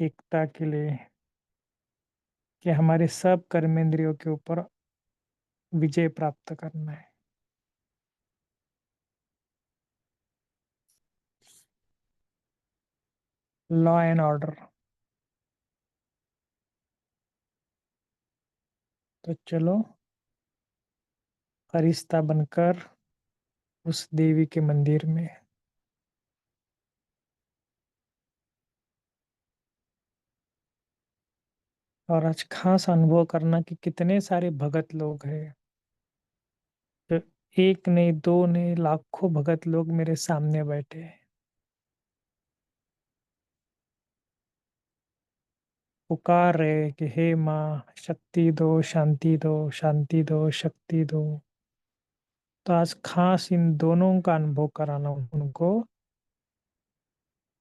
एकता के लिए कि हमारे सब कर्मेंद्रियों के ऊपर विजय प्राप्त करना है। Law and order. तो चलो फरिश्ता बनकर उस देवी के मंदिर में। और आज खास अनुभव करना कि कितने सारे भगत लोग हैं। तो एक नहीं, दो नहीं, लाखों भगत लोग मेरे सामने बैठे हैं। पुकार रहे कि हे माँ, शक्ति दो, शांति दो, शांति दो, शक्ति दो। तो आज खास इन दोनों का अनुभव कराना उनको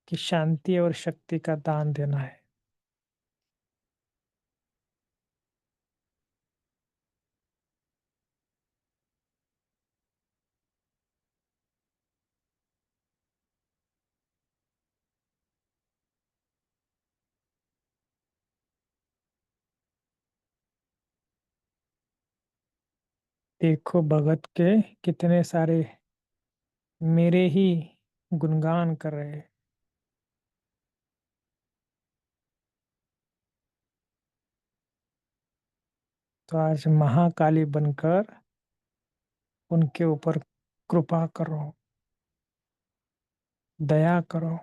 कि शांति और शक्ति का दान देना है। देखो भगत के कितने सारे मेरे ही गुणगान कर रहे हैं। तो आज महाकाली बनकर उनके ऊपर कृपा करो, दया करो।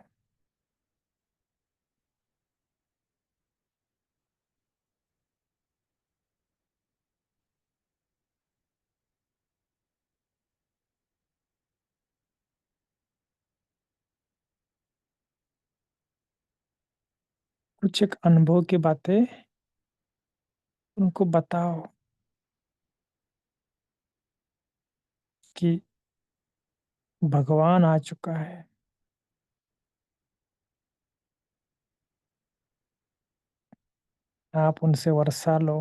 कुछ एक अनुभव की बातें उनको बताओ कि भगवान आ चुका है। आप उनसे वर्षा लो।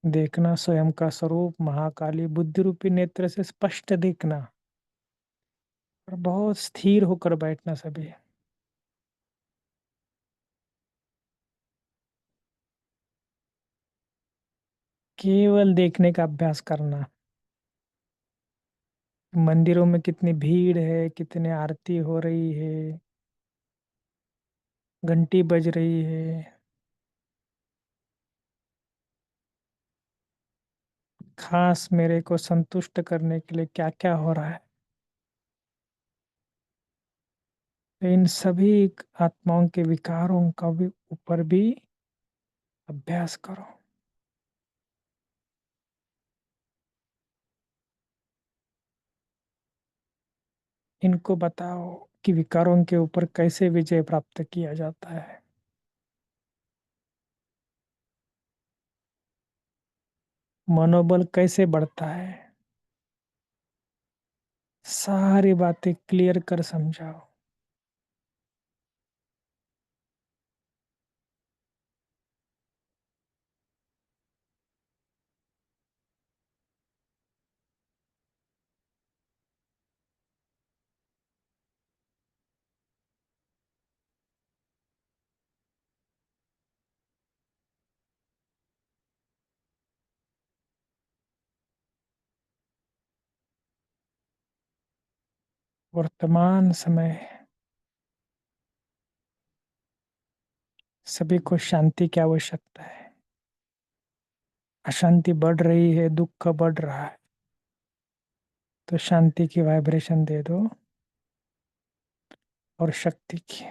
देखना स्वयं का स्वरूप महाकाली बुद्धि रूपी नेत्र से स्पष्ट देखना। और बहुत स्थिर होकर बैठना सभी। केवल देखने का अभ्यास करना। मंदिरों में कितनी भीड़ है, कितनी आरती हो रही है, घंटी बज रही है। खास मेरे को संतुष्ट करने के लिए क्या क्या हो रहा है। तो इन सभी आत्माओं के विकारों का भी ऊपर भी अभ्यास करो। इनको बताओ कि विकारों के ऊपर कैसे विजय प्राप्त किया जाता है। मनोबल कैसे बढ़ता है। सारी बातें क्लियर कर समझाओ। वर्तमान समय सभी को शांति की आवश्यकता है। अशांति बढ़ रही है, दुख बढ़ रहा है। तो शांति की वाइब्रेशन दे दो और शक्ति की।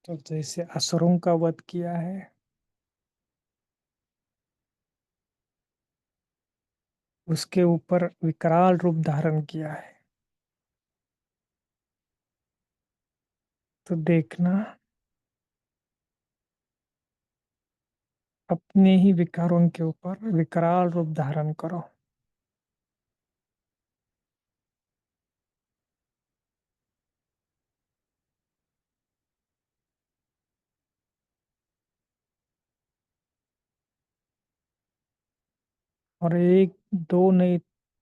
तो जैसे असुरों का वध किया है, उसके ऊपर विकराल रूप धारण किया है। तो देखना, अपने ही विकारों के ऊपर विकराल रूप धारण करो। और एक दो नहीं,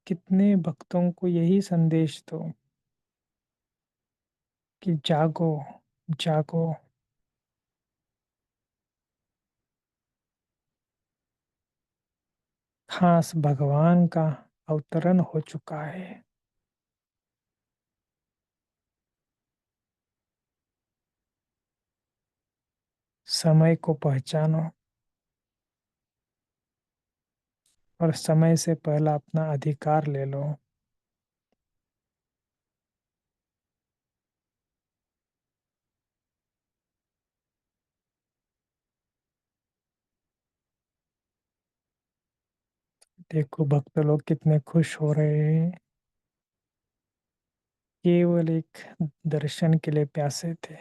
कितने भक्तों को यही संदेश दो कि जागो, जागो। खास भगवान का अवतरण हो चुका है। समय को पहचानो और समय से पहला अपना अधिकार ले लो। देखो भक्त लोग कितने खुश हो रहे हैं, केवल एक दर्शन के लिए प्यासे थे।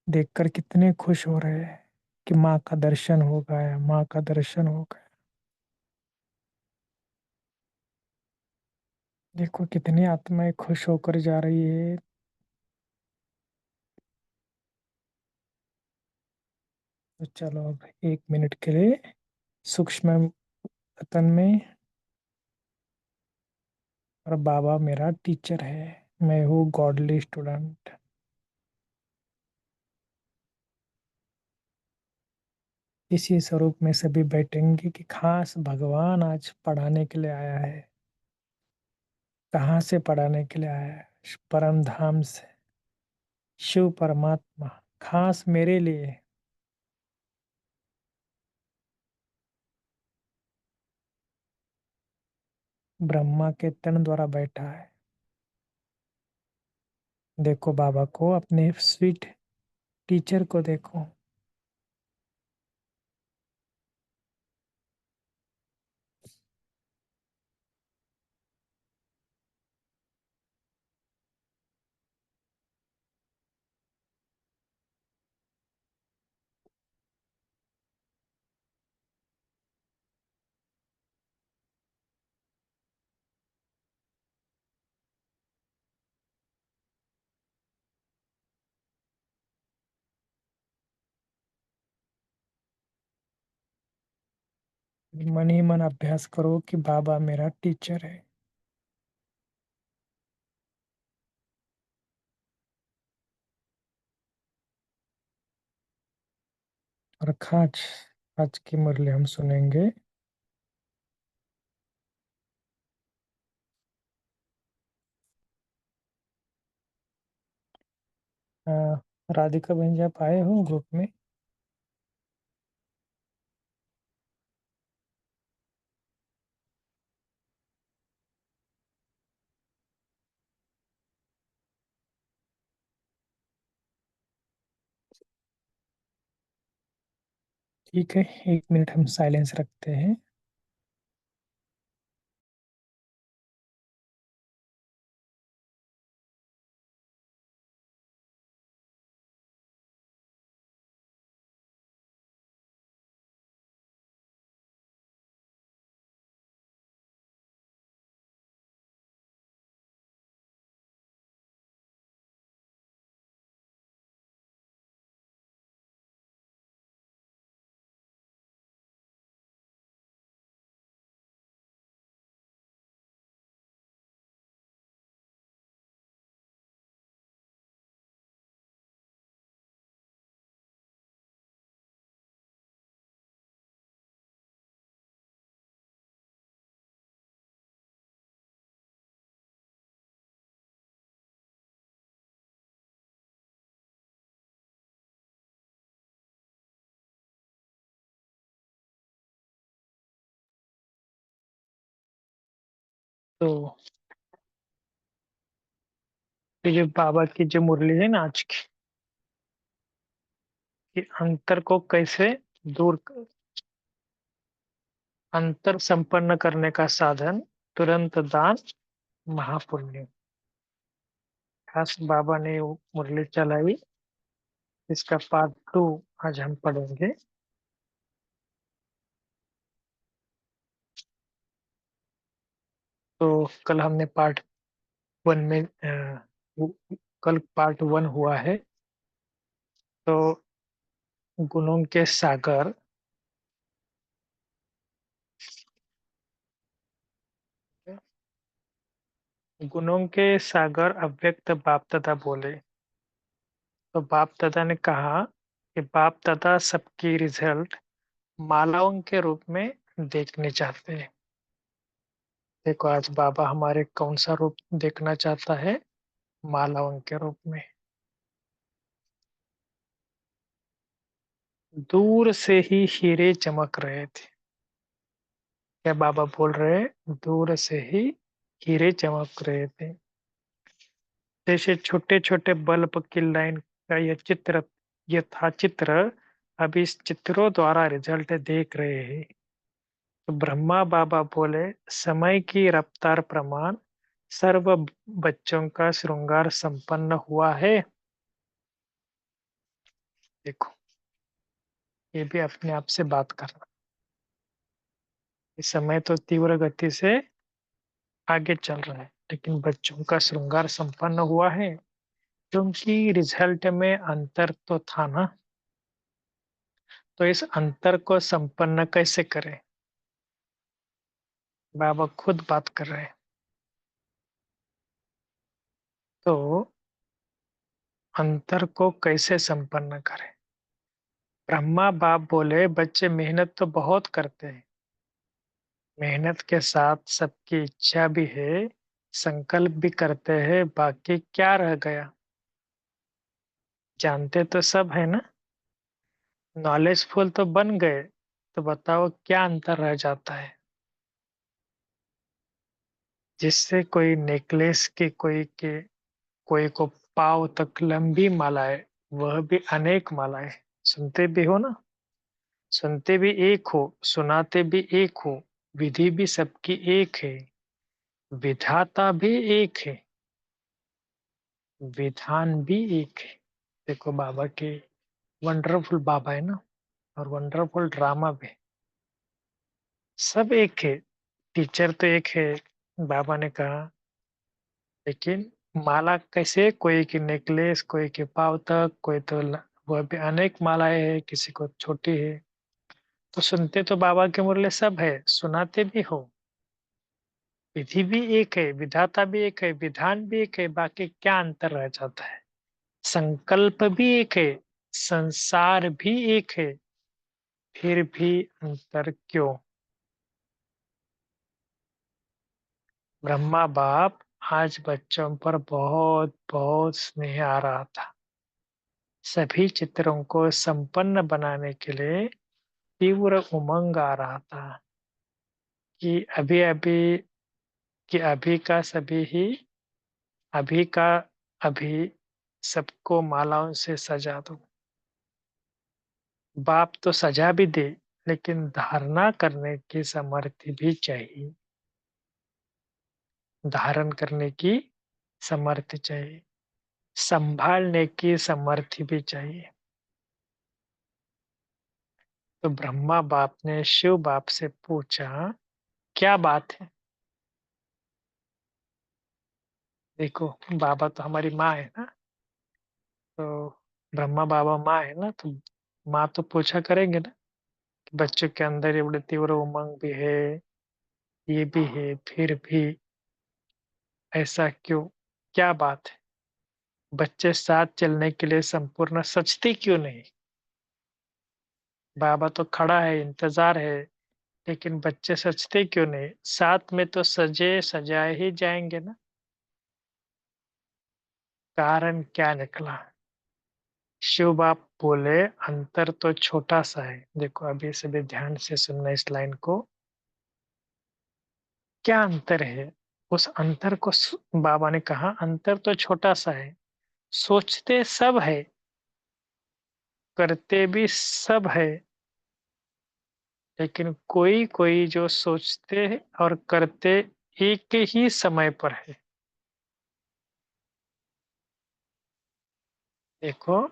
देखकर कितने खुश हो रहे हैं कि माँ का दर्शन हो गया, माँ का दर्शन हो गया। देखो कितनी आत्माएं खुश होकर जा रही है। तो चलो अब 1 मिनट के लिए सूक्ष्म वतन में, और बाबा मेरा टीचर है, मैं हूँ गॉडली स्टूडेंट। इसी स्वरूप में सभी बैठेंगे कि खास भगवान आज पढ़ाने के लिए आया है। कहाँ से पढ़ाने के लिए आया है? परम धाम से। शिव परमात्मा खास मेरे लिए ब्रह्मा के तन द्वारा बैठा है। देखो बाबा को, अपने स्वीट टीचर को देखो। मन ही मन अभ्यास करो कि बाबा मेरा टीचर है। और खाच आज की मुरली हम सुनेंगे। अ, राधिका बहन जी आप आए हो ग्रुप में? ठीक है, 1 मिनट हम साइलेंस रखते हैं। तो ये जो बाबा की जो मुरली है ना आज की, कि अंतर को कैसे दूर अंतर संपन्न करने का साधन तुरंत दान महापुण्य। खास बाबा ने वो मुरली चलाई, इसका पार्ट 2 आज हम पढ़ेंगे। तो कल हमने पार्ट 1 में कल पार्ट 1 हुआ है। तो गुणों के सागर, गुणों के सागर अव्यक्त बाप दादा बोले। तो बाप दादा ने कहा कि बाप दादा सबकी रिजल्ट मालाओं के रूप में देखने चाहते हैं। देखो आज बाबा हमारे कौन सा रूप देखना चाहता है, मालाओं के रूप में। दूर से ही हीरे चमक रहे थे। क्या बाबा बोल रहे हैं? दूर से ही हीरे चमक रहे थे। जैसे छोटे छोटे बल्ब की लाइन का यह था चित्र। अब इस चित्रों द्वारा रिजल्ट देख रहे हैं। तो ब्रह्मा बाबा बोले, समय की रफ्तार प्रमाण सर्व बच्चों का श्रृंगार संपन्न हुआ है। देखो, ये भी अपने आप से बात करना। इस समय तो तीव्र गति से आगे चल रहा है, लेकिन बच्चों का श्रृंगार संपन्न हुआ है। क्योंकि रिजल्ट में अंतर तो था ना। तो इस अंतर को संपन्न कैसे करें? बाबा खुद बात कर रहे हैं। तो अंतर को कैसे संपन्न करें? ब्रह्मा बाप बोले, बच्चे मेहनत तो बहुत करते हैं, मेहनत के साथ सबकी इच्छा भी है, संकल्प भी करते हैं, बाकी क्या रह गया? जानते तो सब है ना। नॉलेजफुल तो बन गए, तो बताओ क्या अंतर रह जाता है? जिससे कोई नेकलेस के कोई को पाव तक लंबी मालाएं, वह भी अनेक मालाएं। सुनते भी हो ना। सुनते भी एक हो, सुनाते भी एक हो, विधि भी सबकी एक है, विधाता भी एक है, विधान भी एक है। देखो बाबा के वंडरफुल बाबा है ना, और वंडरफुल ड्रामा भी। सब एक है, टीचर तो एक है, बाबा ने कहा। लेकिन माला कैसे? कोई की नेकलेस, कोई के पाँव तक, कोई तो वह भी अनेक मालाएं है, किसी को छोटी है। तो सुनते तो बाबा के मुरली सब है, सुनाते भी हो, विधि भी एक है, विधाता भी एक है, विधान भी एक है, बाकी क्या अंतर रह जाता है? संकल्प भी एक है, संसार भी एक है, फिर भी अंतर क्यों? ब्रह्मा बाप आज बच्चों पर बहुत बहुत स्नेह आ रहा था। सभी चित्रों को संपन्न बनाने के लिए तीव्र उमंग आ रहा था कि अभी का सभी ही, अभी का अभी सबको मालाओं से सजा दो। बाप तो सजा भी दे, लेकिन धारणा करने की सामर्थ्य भी चाहिए। धारण करने की सामर्थ्य चाहिए, संभालने की सामर्थ्य भी चाहिए। तो ब्रह्मा बाप ने शिव बाप से पूछा, क्या बात है? देखो, बाबा तो हमारी माँ है ना। तो ब्रह्मा बाबा माँ है ना, तो माँ तो पूछा करेंगे ना कि बच्चों के अंदर ये बड़े तीव्र उमंग भी है, ये भी है, फिर भी ऐसा क्यों? क्या बात है? बच्चे साथ चलने के लिए संपूर्ण सचते क्यों नहीं? बाबा तो खड़ा है, इंतजार है, लेकिन बच्चे सचते क्यों नहीं? साथ में तो सजे सजाए ही जाएंगे ना। कारण क्या निकला? शिव बाप बोले, अंतर तो छोटा सा है। देखो अभी से भी ध्यान से सुनना इस लाइन को। क्या अंतर है? उस अंतर को बाबा ने कहा, अंतर तो छोटा सा है, सोचते सब है, करते भी सब है, लेकिन कोई कोई जो सोचते और करते एक ही समय पर है। देखो,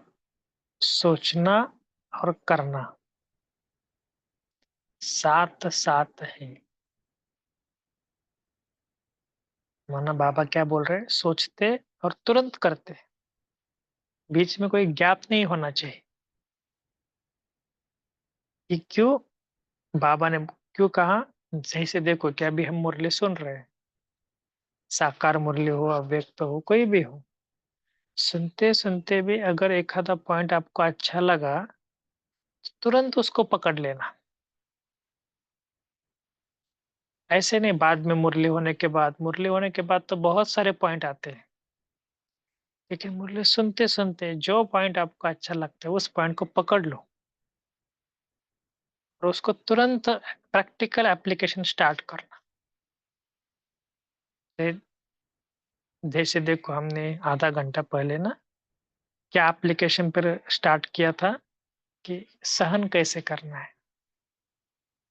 सोचना और करना साथ साथ है। माना बाबा क्या बोल रहे हैं, सोचते और तुरंत करते, बीच में कोई गैप नहीं होना चाहिए। ये क्यों बाबा ने क्यों कहा? सही से देखो, क्या अभी हम मुरली सुन रहे हैं, साकार मुरली हो, अव्यक्त हो, कोई भी हो, सुनते सुनते भी अगर एक आधा पॉइंट आपको अच्छा लगा, तुरंत उसको पकड़ लेना। ऐसे नहीं बाद में, मुरली होने के बाद तो बहुत सारे पॉइंट आते हैं, लेकिन मुरली सुनते सुनते जो पॉइंट आपको अच्छा लगता है उस पॉइंट को पकड़ लो और उसको तुरंत प्रैक्टिकल एप्लीकेशन स्टार्ट करना। जै- जैसे देखो, हमने आधा घंटा पहले ना क्या एप्लीकेशन पर स्टार्ट किया था कि सहन कैसे करना है,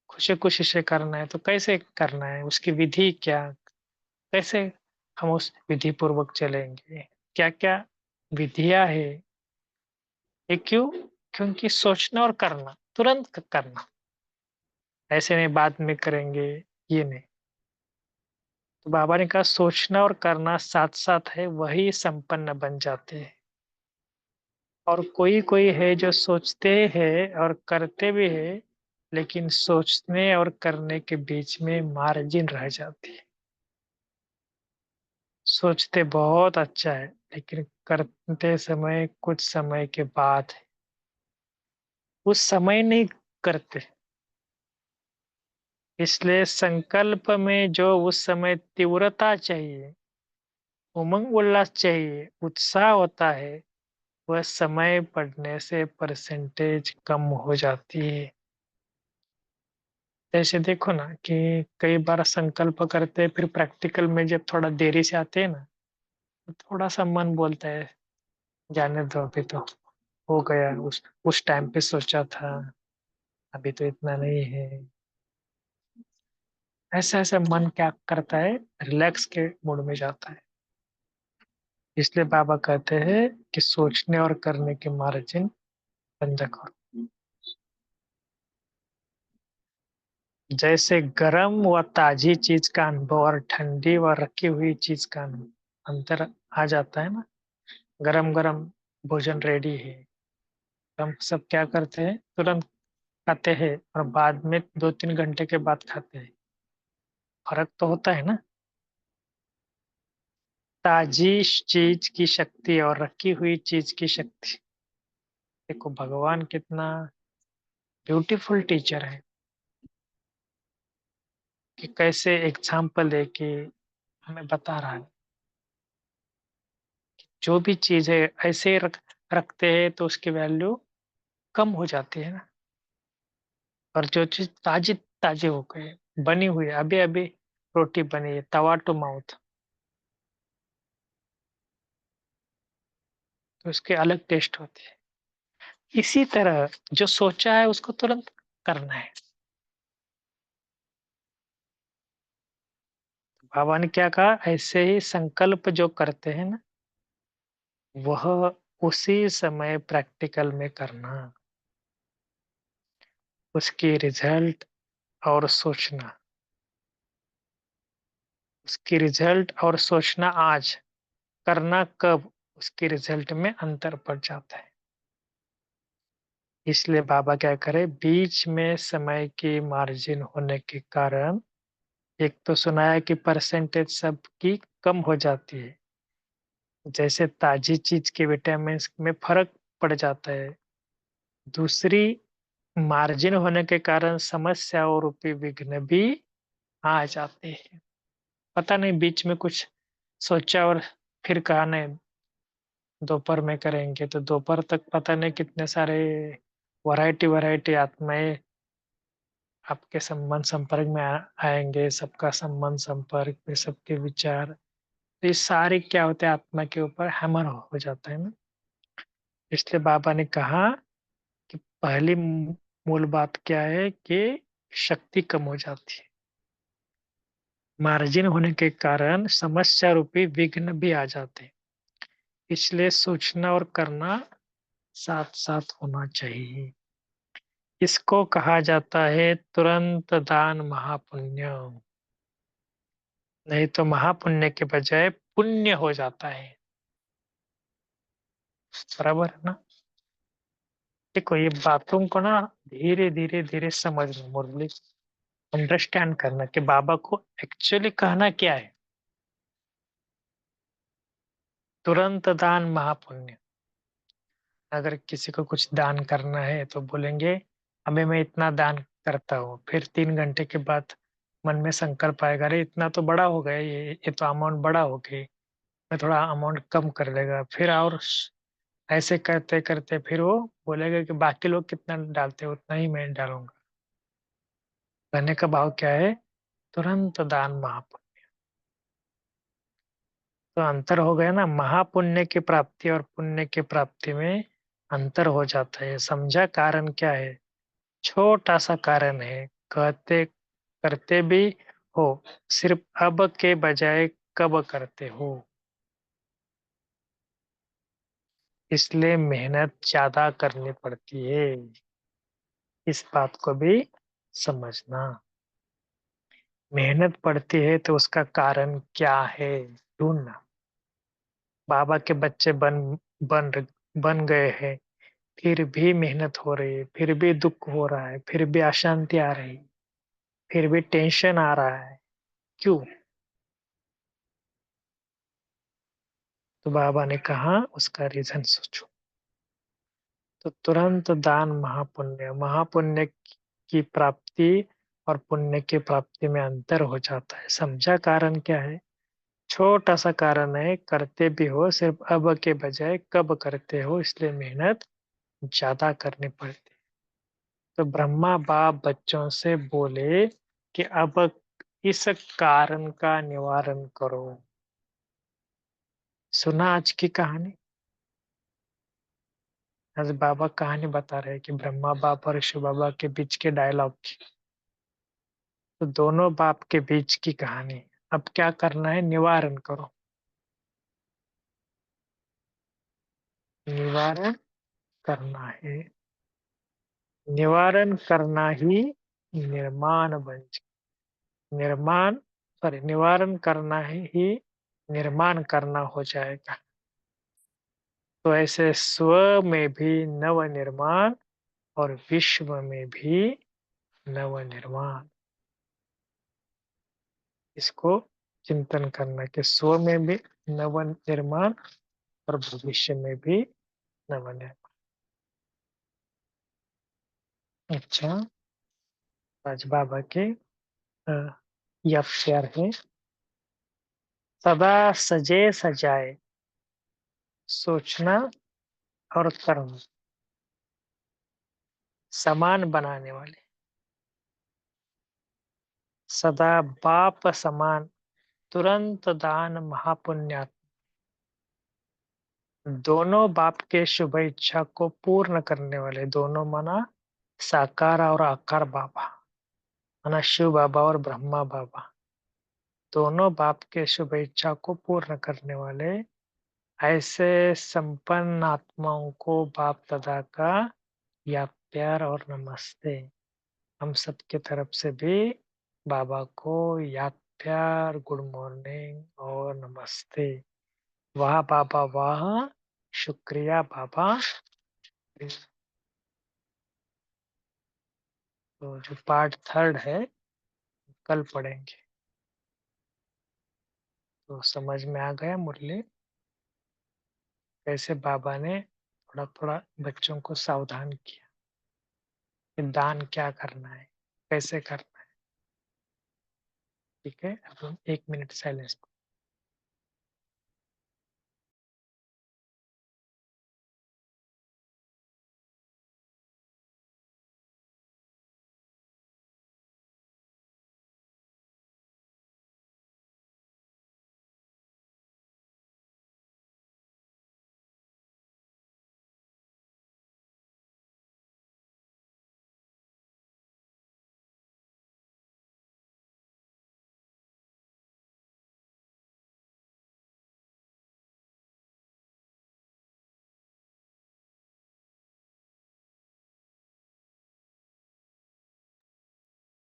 खुशी खुशी से करना है, तो कैसे करना है, उसकी विधि क्या, कैसे हम उस विधि पूर्वक चलेंगे, क्या क्या विधियां है। ये क्यों? क्योंकि सोचना और करना, तुरंत करना, ऐसे नहीं बाद में करेंगे, ये नहीं। तो बाबा ने कहा सोचना और करना साथ साथ है, वही संपन्न बन जाते हैं। और कोई कोई है जो सोचते हैं और करते भी है, लेकिन सोचने और करने के बीच में मार्जिन रह जाती है। सोचते बहुत अच्छा है, लेकिन करते समय कुछ समय के बाद उस समय नहीं करते। इसलिए संकल्प में जो उस समय तीव्रता चाहिए, उमंग उल्लास चाहिए, उत्साह होता है, वह समय पड़ने से परसेंटेज कम हो जाती है। जैसे देखो ना कि कई बार संकल्प करते हैं, फिर प्रैक्टिकल में जब थोड़ा देरी से आते हैं ना, तो थोड़ा सा मन बोलता है जाने दो, अभी तो हो गया, उस टाइम पे सोचा था, अभी तो इतना नहीं है। ऐसा ऐसा मन क्या करता है, रिलैक्स के मूड में जाता है। इसलिए बाबा कहते हैं कि सोचने और करने के मार्जिन बंद करो। जैसे गर्म व ताजी चीज का अनुभव और ठंडी व रखी हुई चीज का अनुभव अंतर आ जाता है ना। गरम गरम भोजन रेडी है, हम सब क्या करते हैं, तुरंत खाते हैं और बाद में 2-3 घंटे के बाद खाते हैं, फर्क तो होता है ना। ताजी चीज की शक्ति और रखी हुई चीज की शक्ति, देखो भगवान कितना ब्यूटीफुल टीचर है, कि कैसे एग्जाम्पल दे के हमें बता रहा है। जो भी चीज है ऐसे रखते हैं तो उसकी वैल्यू कम हो जाती है ना। और जो चीज ताजी ताजी हो गई, बनी हुई अभी अभी रोटी बनी है, तवा टू माउथ, तो उसके अलग टेस्ट होते हैं। इसी तरह जो सोचा है उसको तुरंत करना है। बाबा ने क्या कहा, ऐसे ही संकल्प जो करते हैं ना, वह उसी समय प्रैक्टिकल में करना, उसकी रिजल्ट और सोचना, उसकी रिजल्ट और सोचना आज, करना कब, उसके रिजल्ट में अंतर पड़ जाता है। इसलिए बाबा क्या करे, बीच में समय की मार्जिन होने के कारण, एक तो सुनाया कि परसेंटेज सबकी कम हो जाती है, जैसे ताजी चीज के विटामिन में फर्क पड़ जाता है। दूसरी, मार्जिन होने के कारण समस्याओं रूपी विघ्न भी आ जाते हैं। पता नहीं बीच में कुछ सोचा और फिर कहा नहीं दोपहर में करेंगे, तो दोपहर तक पता नहीं कितने सारे वैरायटी वैरायटी आत्माएं आपके संबंध संपर्क में आएंगे, सबका संबंध संपर्क में सबके विचार, तो ये सारे क्या होते हैं, आत्मा के ऊपर हैमर हो जाता है ना। इसलिए बाबा ने कहा पहली मूल बात क्या है कि शक्ति कम हो जाती है। मार्जिन होने के कारण समस्या रूपी विघ्न भी आ जाते हैं। इसलिए सोचना और करना साथ साथ होना चाहिए। इसको कहा जाता है तुरंत दान महापुण्य। नहीं तो महापुण्य के बजाय पुण्य हो जाता है। बराबर है ना। देखो ये बातों को ना धीरे धीरे धीरे समझना मुरली, अंडरस्टैंड करना कि बाबा को एक्चुअली कहना क्या है। तुरंत दान महापुण्य। अगर किसी को कुछ दान करना है तो बोलेंगे अभी मैं इतना दान करता हूँ, फिर 3 घंटे के बाद मन में संकल्प आएगा, अरे इतना तो बड़ा हो गया, ये तो अमाउंट बड़ा हो गई, मैं थोड़ा अमाउंट कम कर देगा। फिर और ऐसे करते करते फिर वो बोलेगा कि बाकी लोग कितना डालते हैं उतना ही मैं डालूंगा। कहने का भाव क्या है? तुरंत दान महापुण्य। तो अंतर हो गया ना, महापुण्य की प्राप्ति और पुण्य की प्राप्ति में अंतर हो जाता है। समझा कारण क्या है? छोटा सा कारण है, कहते करते भी हो, सिर्फ अब के बजाय कब करते हो। इसलिए मेहनत ज्यादा करनी पड़ती है। इस बात को भी समझना। मेहनत पड़ती है तो उसका कारण क्या है ढूंढना। बाबा के बच्चे बन बन गए हैं, फिर भी मेहनत हो रही है, फिर भी दुख हो रहा है, फिर भी अशांति आ रही, फिर भी टेंशन आ रहा है, क्यों? तो बाबा ने कहा उसका रीजन सोचो। तो तुरंत दान महापुण्य, महापुण्य की प्राप्ति और पुण्य की प्राप्ति में अंतर हो जाता है। समझा कारण क्या है? छोटा सा कारण है, करते भी हो सिर्फ अब के बजाय कब करते हो, इसलिए मेहनत ज्यादा करनी पड़ती है। तो ब्रह्मा बाप बच्चों से बोले कि अब इस कारण का निवारण करो। सुना आज की कहानी? आज बाबा कहानी बता रहे हैं कि ब्रह्मा बाप और शिव बाबा के बीच के डायलॉग की। तो दोनों बाप के बीच की कहानी। अब क्या करना है? निवारण करो। निवारण करना है। निवारण करना ही निर्माण निर्माण सॉरी निवारण करना ही निर्माण करना हो जाएगा। तो ऐसे स्व में भी नव निर्माण और विश्व में भी नव निर्माण। इसको चिंतन करना कि स्व में भी नव निर्माण और भविष्य में भी नव निर्माण। अच्छा, आज बाबा के अ, यह शेर है। सदा सजे सजाए सोचना और कर्म समान बनाने वाले, सदा बाप समान, तुरंत दान महापुण्य। दोनों बाप के शुभ इच्छा को पूर्ण करने वाले, दोनों माना साकार और आकार बाबा, माना शिव बाबा और ब्रह्मा बाबा। दोनों बाप के शुभ इच्छा को पूर्ण करने वाले ऐसे संपन्न आत्माओं को बाप दादा का या प्यार और नमस्ते। हम सबके तरफ से भी बाबा को याद, प्यार, गुड मॉर्निंग और नमस्ते। वाह बाबा वाह, शुक्रिया बाबा। तो जो पार्ट थर्ड है कल पढ़ेंगे। तो समझ में आ गया मुरली कैसे बाबा ने थोड़ा थोड़ा बच्चों को सावधान किया कि दान क्या करना है, कैसे करना है। ठीक है, अब हम 1 मिनट साइलेंस।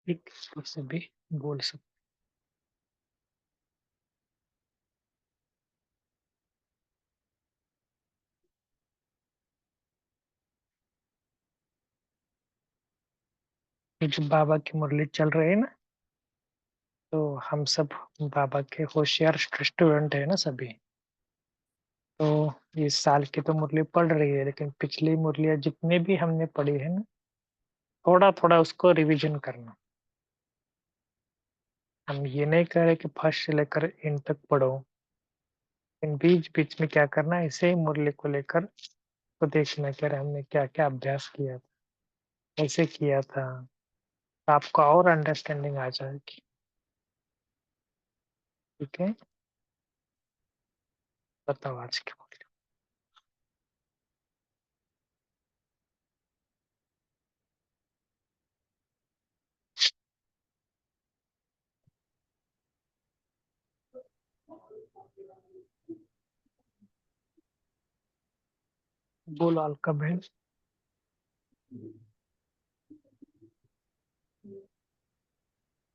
ठीक से भी बोल सकते। ये जो बाबा की मुरली चल रही है ना, तो हम सब बाबा के होशियार स्टूडेंट है ना सभी। तो इस साल की तो मुरली पढ़ रही है, लेकिन पिछली मुरलियाँ जितने भी हमने पढ़ी है ना, थोड़ा थोड़ा उसको रिवीजन करना। हम ये नहीं कह रहे कि फर्स्ट से लेकर एंड तक पढ़ो, इन बीच बीच में क्या करना है, इसे मुरली को लेकर तो देखना कि अरे हमने क्या क्या अभ्यास किया था, कैसे किया था, तो आपको और अंडरस्टैंडिंग आ जाएगी। ठीक है, बताओ आज की मुरली। बोलो अलका बहन।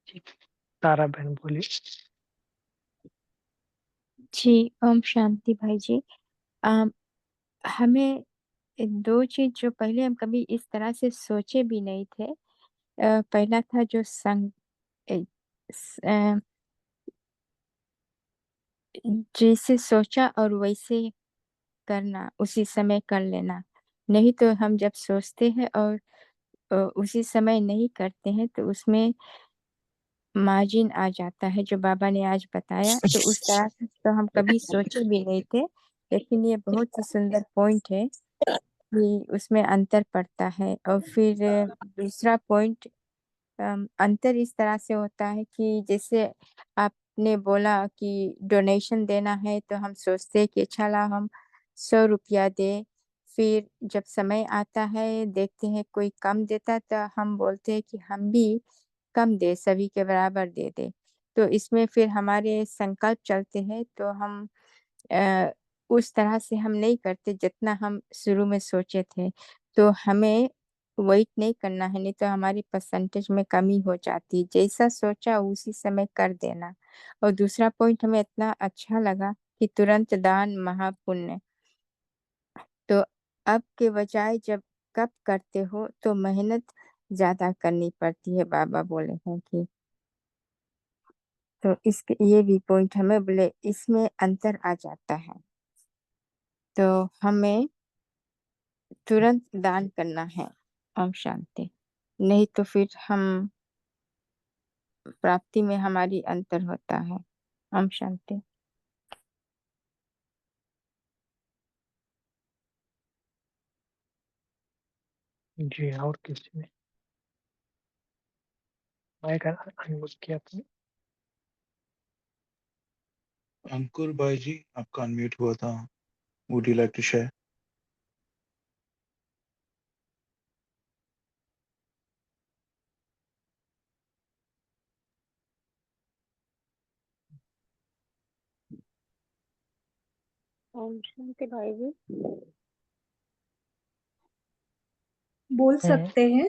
ठीक, तारा बहन बोली। जी। ओम शांति भाई जी। अम, हमें दो चीज जो पहले हम कभी इस तरह से सोचे भी नहीं थे। पहला था जो संग अ, अ, जैसे सोचा और वैसे करना, उसी समय कर लेना। नहीं तो हम जब सोचते हैं और उसी समय नहीं करते हैं तो उसमें मार्जिन आ जाता है, जो बाबा ने आज बताया। तो उस तरह से तो हम कभी सोचे भी नहीं थे, लेकिन ये बहुत ही सुंदर पॉइंट है कि उसमें अंतर पड़ता है। और फिर दूसरा पॉइंट, अंतर इस तरह से होता है कि जैसे आपने बोला कि डोनेशन देना है, तो हम सोचते हैं कि चला हम 100 रुपया दे। फिर जब समय आता है देखते हैं कोई कम देता, तो हम बोलते हैं कि हम भी कम दे, सभी के बराबर दे दे। तो इसमें फिर हमारे संकल्प चलते हैं, तो हम अ, उस तरह से हम नहीं करते जितना हम शुरू में सोचे थे। तो हमें वेट नहीं करना है, नहीं तो हमारी परसेंटेज में कमी हो जाती है। जैसा सोचा उसी समय कर देना। और दूसरा पॉइंट हमें इतना अच्छा लगा कि तुरंत दान महापुण्य। तो अब के बजाय जब कब करते हो तो मेहनत ज्यादा करनी पड़ती है, बाबा बोले हैं कि। तो इसके ये भी पॉइंट हमें बोले इसमें अंतर आ जाता है। तो हमें तुरंत दान करना है। ओम शांति। नहीं तो फिर हम प्राप्ति में हमारी अंतर होता है। ओम शांति। जी, और किसी ने माइक अनम्यूट किया था? अंकुर भाई जी, आपका अनम्यूट हुआ था। Would you like to share? ओम शांति भाई जी। बोल हम्म, सकते हैं।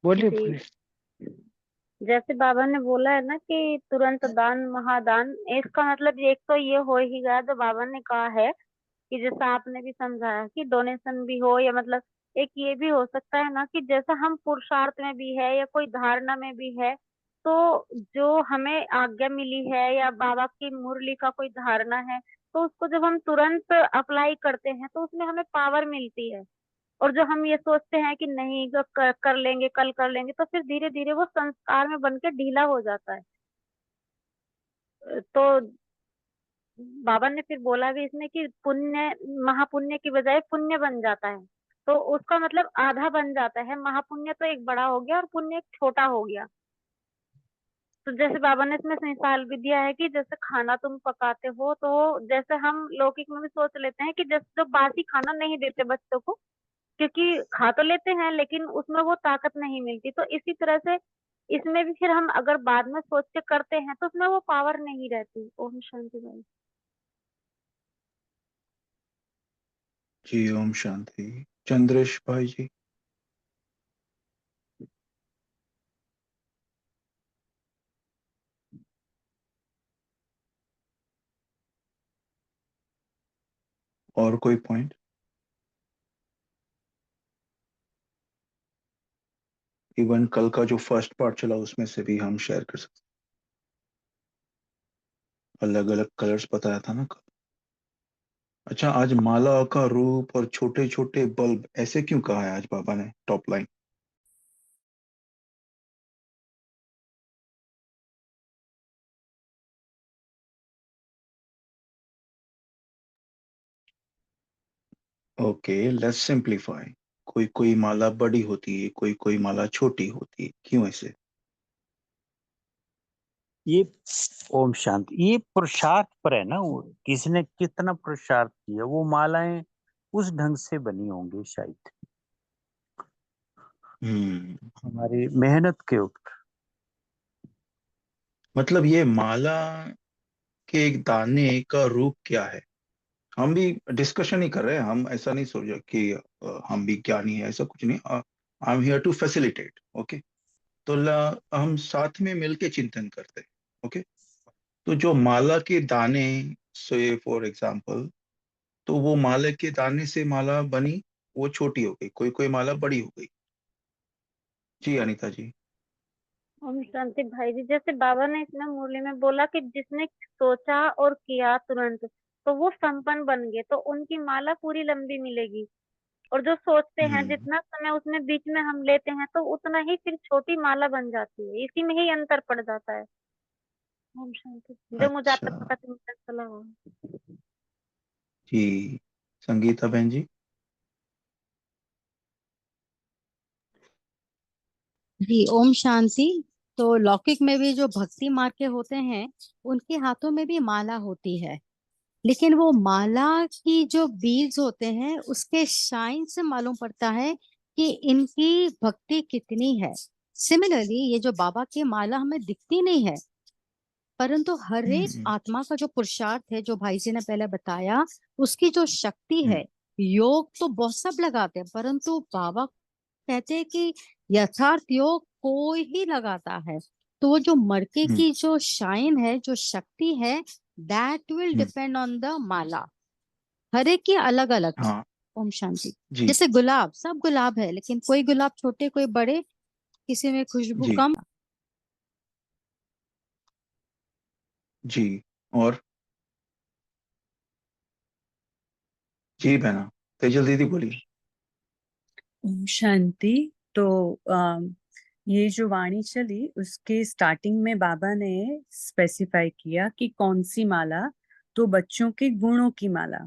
बोलिए जी, बोलिए। जैसे बाबा ने बोला है ना कि तुरंत दान महादान, इसका मतलब एक तो ये हो ही गया जो बाबा ने कहा है कि जैसा आपने भी समझाया कि डोनेशन भी हो, या मतलब एक ये भी हो सकता है ना कि जैसा हम पुरुषार्थ में भी है या कोई धारणा में भी है, तो जो हमें आज्ञा मिली है या बाबा की मुरली का कोई धारणा है, तो उसको जब हम तुरंत अप्लाई करते हैं तो उसमें हमें पावर मिलती है। और जो हम ये सोचते हैं कि नहीं कर लेंगे, कल कर लेंगे, तो फिर धीरे धीरे वो संस्कार में बन के ढीला हो जाता है। तो बाबा ने फिर बोला भी इसमें कि पुण्य महापुण्य की बजाय पुण्य बन जाता है। तो उसका मतलब आधा बन जाता है, महापुण्य तो एक बड़ा हो गया और पुण्य एक छोटा हो गया। तो जैसे बाबा ने इसमें मिसाल भी दिया है कि जैसे खाना तुम पकाते हो, तो जैसे हम लौकिक में भी सोच लेते हैं कि जैसे जो बासी खाना नहीं देते बच्चों को, क्योंकि खा तो लेते हैं लेकिन उसमें वो ताकत नहीं मिलती। तो इसी तरह से इसमें भी फिर हम अगर बाद में सोच के करते हैं तो उसमें वो पावर नहीं रहती। ओम शांति भाई। जी, ओम शांति। चंद्रेश भाई जी। और कोई पॉइंट? इवन कल का जो फर्स्ट पार्ट चला उसमें से भी हम शेयर कर सकते, अलग अलग कलर्स बताया था ना कल। अच्छा, आज माला का रूप और छोटे छोटे बल्ब ऐसे क्यों कहा है आज बाबा ने top line? Okay, let's simplify. कोई कोई माला बड़ी होती है, कोई कोई माला छोटी होती है, क्यों ऐसे? ये ओम शांति, ये पुरुषार्थ पर है ना, वो किसने कितना पुरुषार्थ किया, वो मालाएं उस ढंग से बनी होंगी शायद हम्म। हमारी मेहनत के ऊपर। मतलब ये माला के एक दाने का रूप क्या है? हम भी डिस्कशन ही कर रहे हैं, हम ऐसा नहीं सोचा कि हम भी ज्ञानी है, ऐसा कुछ नहीं। I am here to facilitate. Okay, तो हम साथ में मिलके चिंतन करते हैं। ओके, तो जो माला के दाने, से फॉर एग्जांपल, तो वो माला के दाने से माला बनी, वो छोटी हो गई, कोई कोई माला बड़ी हो गई। जी अनीता जी। ओम शांति भाई जी, जैसे बाबा ने इसमें मुरली में बोला कि जिसने सोचा और किया तुरंत, तो वो संपन्न बन गए, तो उनकी माला पूरी लंबी मिलेगी। और जो सोचते हैं, हम्म। जितना समय उसमें बीच में हम लेते हैं, तो उतना ही फिर छोटी माला बन जाती है। इसी में ही अंतर पड़ जाता है। ओम शांति। जो मुझे आज तक अच्छा पता चला हो। जी, संगीता बहन जी। जी ओम शांति। तो लौकिक में भी जो भक्ति मार्ग के होते हैं, उनके हाथों में भी माला होती है, लेकिन वो माला की जो बीज होते हैं उसके शाइन से मालूम पड़ता है कि इनकी भक्ति कितनी है। सिमिलरली ये जो बाबा की माला हमें दिखती नहीं है, परंतु हर एक हम्म। आत्मा का जो पुरुषार्थ है, जो भाई जी ने पहले बताया, उसकी जो शक्ति हम्म। है। योग तो बहुत सब लगाते हैं, परंतु बाबा कहते हैं कि यथार्थ योग कोई ही लगाता है। तो वो जो मरके हम्म। की जो शाइन है, जो शक्ति है, that will hmm. Depend on the mala. हर एक की अलग अलग है। हाँ ओम शांति। जी। जैसे गुलाब, सब गुलाब है, लेकिन कोई गुलाब छोटे, कोई बड़े, किसी में खुशबू जी। कम। जी। और जी बहना, तेजल दीदी बोलिए। ओम शांति। तो ये जो वाणी चली उसके स्टार्टिंग में बाबा ने स्पेसिफाई किया कि कौन सी माला, तो बच्चों के गुणों की माला।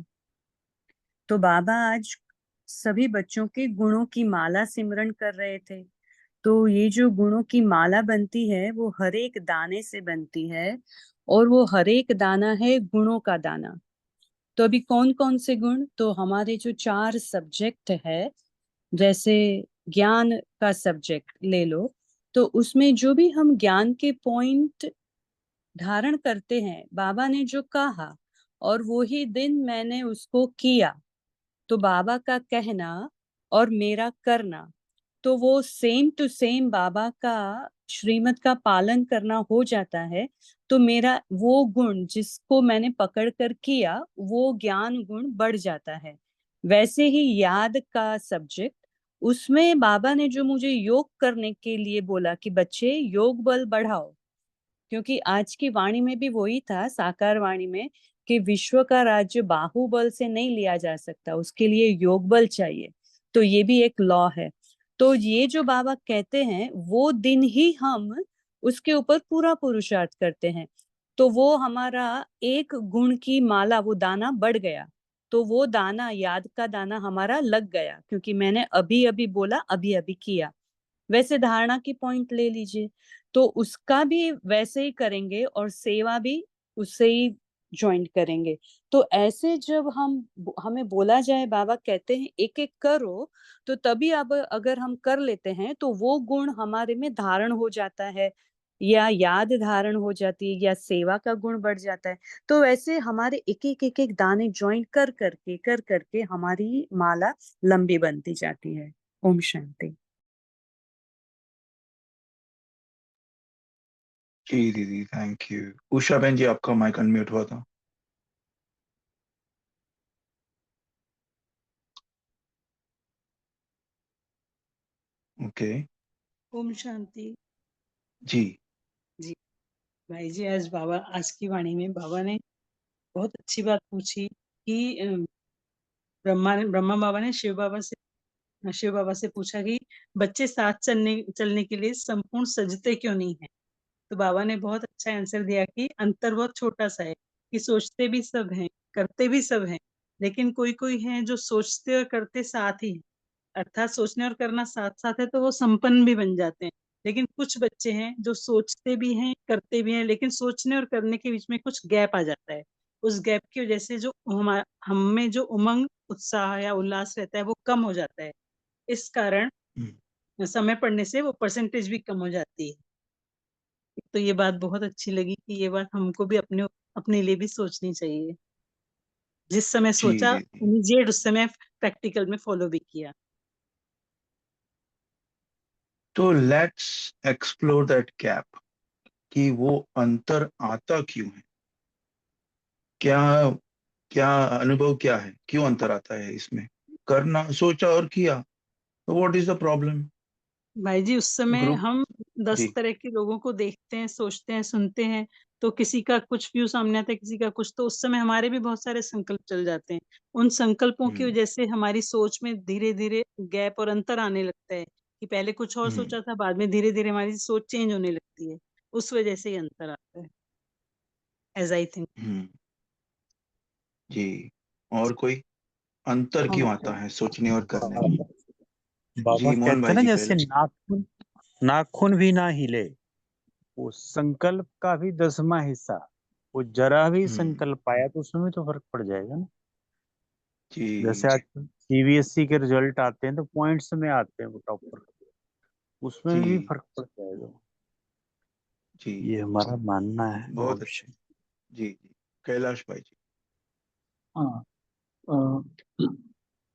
तो बाबा आज सभी बच्चों के गुणों की माला सिमरन कर रहे थे। तो ये जो गुणों की माला बनती है वो हर एक दाने से बनती है, और वो हर एक दाना है गुणों का दाना। तो अभी कौन कौन से गुण, तो हमारे जो 4 सब्जेक्ट है, जैसे ज्ञान का सब्जेक्ट ले लो, तो उसमें जो भी हम ज्ञान के पॉइंट धारण करते हैं, बाबा ने जो कहा और वो ही दिन मैंने उसको किया, तो बाबा का कहना और मेरा करना, तो वो सेम टू सेम बाबा का श्रीमत का पालन करना हो जाता है। तो मेरा वो गुण जिसको मैंने पकड़ कर किया, वो ज्ञान गुण बढ़ जाता है। वैसे ही याद का सब्जेक्ट, उसमें बाबा ने जो मुझे योग करने के लिए बोला कि बच्चे योग बल बढ़ाओ, क्योंकि आज की वाणी में भी वही था, साकार वाणी में, कि विश्व का राज्य बाहुबल से नहीं लिया जा सकता, उसके लिए योग बल चाहिए। तो ये भी एक लॉ है। तो ये जो बाबा कहते हैं वो दिन ही हम उसके ऊपर पूरा पुरुषार्थ करते हैं, तो वो हमारा एक गुण की माला, वो दाना बढ़ गया। तो वो दाना, याद का दाना हमारा लग गया, क्योंकि मैंने अभी अभी बोला, अभी अभी किया। वैसे धारणा की पॉइंट ले लीजिए, तो उसका भी वैसे ही करेंगे और सेवा भी उससे ही ज्वाइन करेंगे। तो ऐसे जब हमें बोला जाए, बाबा कहते हैं एक एक करो, तो तभी अब अगर हम कर लेते हैं तो वो गुण हमारे में धारण हो जाता है, या याद धारण हो जाती है, या सेवा का गुण बढ़ जाता है। तो वैसे हमारे एक एक दाने ज्वाइन कर करके हमारी माला लंबी बनती जाती है। ओम शांति। जी दीदी, थैंक यू। उषा बहन जी, आपका माइक अनम्यूट हुआ था। ओके ओम शांति। जी। जी भाई जी, आज की वाणी में बाबा ने बहुत अच्छी बात पूछी कि ब्रह्मा बाबा ने शिव बाबा से पूछा कि बच्चे साथ चलने के लिए संपूर्ण सजते क्यों नहीं है। तो बाबा ने बहुत अच्छा आंसर दिया कि अंतर बहुत छोटा सा है कि सोचते भी सब हैं, करते भी सब हैं, लेकिन कोई कोई है जो सोचते और करते साथ ही हैं। अर्थात सोचने और करना साथ साथ है तो वो संपन्न भी बन जाते हैं। लेकिन कुछ बच्चे हैं जो सोचते भी हैं, करते भी हैं, लेकिन सोचने और करने के बीच में कुछ गैप आ जाता है। उस गैप की वजह से जो हम में जो उमंग, उत्साह या उल्लास रहता है वो कम हो जाता है। इस कारण समय पड़ने से वो परसेंटेज भी कम हो जाती है। तो ये बात बहुत अच्छी लगी कि ये बात हमको भी अपने लिए भी सोचनी चाहिए। जिस समय जी सोचा जी जी। इमीडिएट उस समय प्रैक्टिकल में फॉलो भी किया। तो लेट्स एक्सप्लोर दैट गैप कि वो अंतर आता क्यों है, क्या क्या अनुभव क्या है, क्यों अंतर आता है इसमें, करना सोचा और किया, तो व्हाट इज द प्रॉब्लम। भाई जी, उस समय ग्रुप। हम 10 जी। तरह के लोगों को देखते हैं, सोचते हैं, सुनते हैं। तो किसी का कुछ व्यू सामने आता है, किसी का कुछ, तो उस समय हमारे भी बहुत सारे संकल्प चल जाते हैं। उन संकल्पों की हम्म वजह से हमारी सोच में धीरे धीरे गैप और अंतर आने लगता है कि पहले कुछ और हम्म सोचा था, बाद में धीरे धीरे हमारी सोच चेंज होने लगती है। उस वजह से ये अंतर आता है, एज आई थिंक। हम्म। जी। और कोई अंतर क्यों आता है सोचने और करने में। बाबा जी मोहन कहते हैं भाई ना, जी जैसे पहले। नाखून नाखून भी ना हिले, वो संकल्प का भी 10वां हिस्सा, वो जरा भी हम्म। संकल्प आया तो उसमें भी तो फर्क पड़ जाएगा ना। जैसे जी आज सीबीएसई के रिजल्ट आते हैं तो पॉइंट्स में आते हैं वो टॉपर, उसमें भी जी फर्क पड़ जाएगा। जी। ये हमारा मानना है। बहुत अच्छे। जी जी। कैलाश भाई जी। हाँ। अ,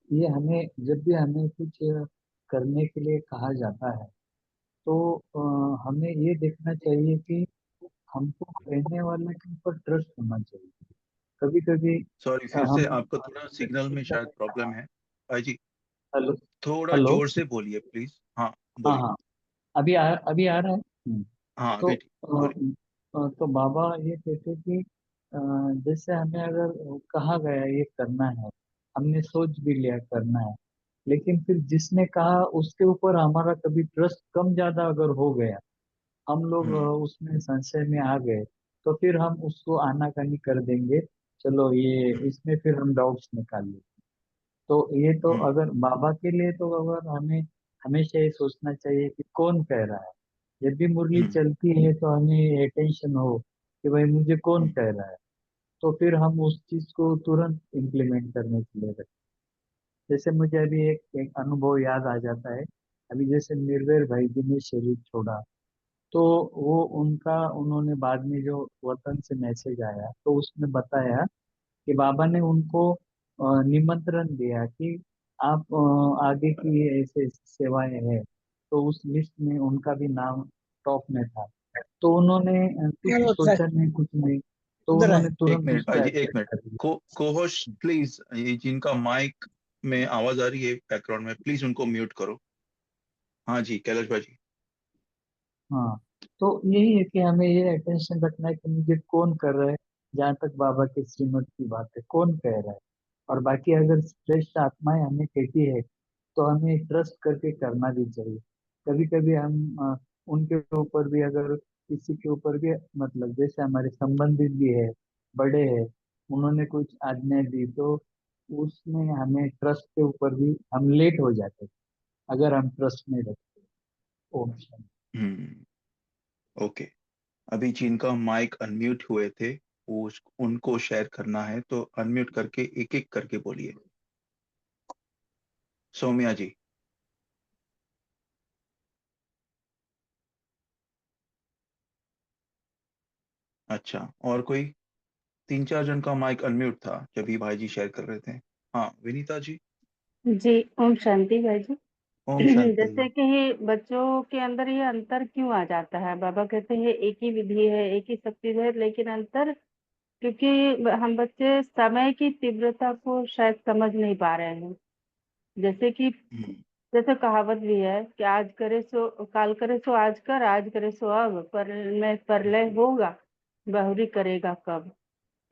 ये हमें जब भी हमें कुछ करने के लिए कहा जाता है तो हमें ये देखना चाहिए कि हमको कहने वाले के ऊपर ट्रस्ट होना चाहिए। कभी कभी सॉरी, फिर से हम आपका थोड़ा सिग्नल में शायद प्रॉब्लम है भाई जी, हेलो। थोड़ा हेलो। जोर से बोलिए प्लीज। हाँ हाँ बोलिए। हाँ, अभी आ रहा है। हाँ तो अभी ठीक, बोलिए। तो बाबा ये कहते कि जैसे हमें अगर कहा गया ये करना है, हमने सोच भी लिया करना है, लेकिन फिर जिसने कहा उसके ऊपर हमारा कभी ट्रस्ट कम ज्यादा अगर हो गया, हम लोग हम्म उसमें संशय में आ गए, तो फिर हम उसको आनाकानी कर देंगे। चलो ये हम्म इसमें फिर हम डाउट्स निकाल लेंगे। तो ये तो हम्म अगर बाबा के लिए, तो अगर हमें हमेशा ये सोचना चाहिए कि कौन कह रहा है। जब भी मुरली हम्म चलती है तो हमें अटेंशन हो कि भाई मुझे कौन हम्म कह रहा है, तो फिर हम उस चीज को तुरंत इम्प्लीमेंट करने के लिए रखें। जैसे मुझे अभी एक अनुभव याद आ जाता है। अभी जैसे निर्भय भाई जी ने शरीर छोड़ा, तो वो उन्होंने बाद में जो वतन से मैसेज आया तो उसमें बताया कि बाबा ने उनको निमंत्रण दिया कि आप आगे की ये ऐसे सेवाएं हैं। तो उस लिस्ट में उनका भी नाम टॉप में था। तो उन्होंने कुछ सोचा नहीं, कुछ नहीं, तो उन्होंने एक तुरंत मिनट उसको भाई जी, एक एक्सेप्ट मिनट। कर लिया। कोहोश प्लीज, ये जिनका माइक में आवाज आ रही है बैकग्राउंड में, प्लीज उनको म्यूट करो। हाँ जी कैलाश भाई जी। हाँ। तो यही है कि हमें ये अटेंशन रखना है कि मुझे कौन कर रहा है। जहाँ तक बाबा के श्रीमत की बात है, कौन कह रहा है। और बाकी अगर श्रेष्ठ आत्माएं हमें कहती है तो हमें ट्रस्ट करके करना भी चाहिए। कभी कभी हम उनके ऊपर भी, अगर किसी के ऊपर भी, मतलब जैसे हमारे संबंधित भी है, बड़े हैं, उन्होंने कुछ आज्ञा दी तो उसमें हमें ट्रस्ट के ऊपर भी हम लेट हो जाते हैं, अगर हम ट्रस्ट नहीं रखते। ओम शांति। हम्म। ओके। अभी जिनका माइक अनम्यूट हुए थे वो उनको शेयर करना है, तो अनम्यूट करके एक एक करके बोलिए। सौम्या जी। अच्छा, और कोई। 3-4 जन का माइक अनम्यूट था जब भी भाई जी शेयर कर रहे थे। हाँ विनीता जी। जी ओम शांति भाई जी। ओम शांति। जैसे कि बच्चों के अंदर ये अंतर क्यों आ जाता है, बाबा कहते हैं एक ही विधि है, एक ही शक्ति है, लेकिन अंतर क्योंकि हम बच्चे समय की तीव्रता को शायद समझ नहीं पा रहे हैं। जैसे कि हम्म जैसे कहावत भी है कि आज करे सो काल करे सो आज करे सो अब, पर में परलय होगा, बहुरी करेगा कब।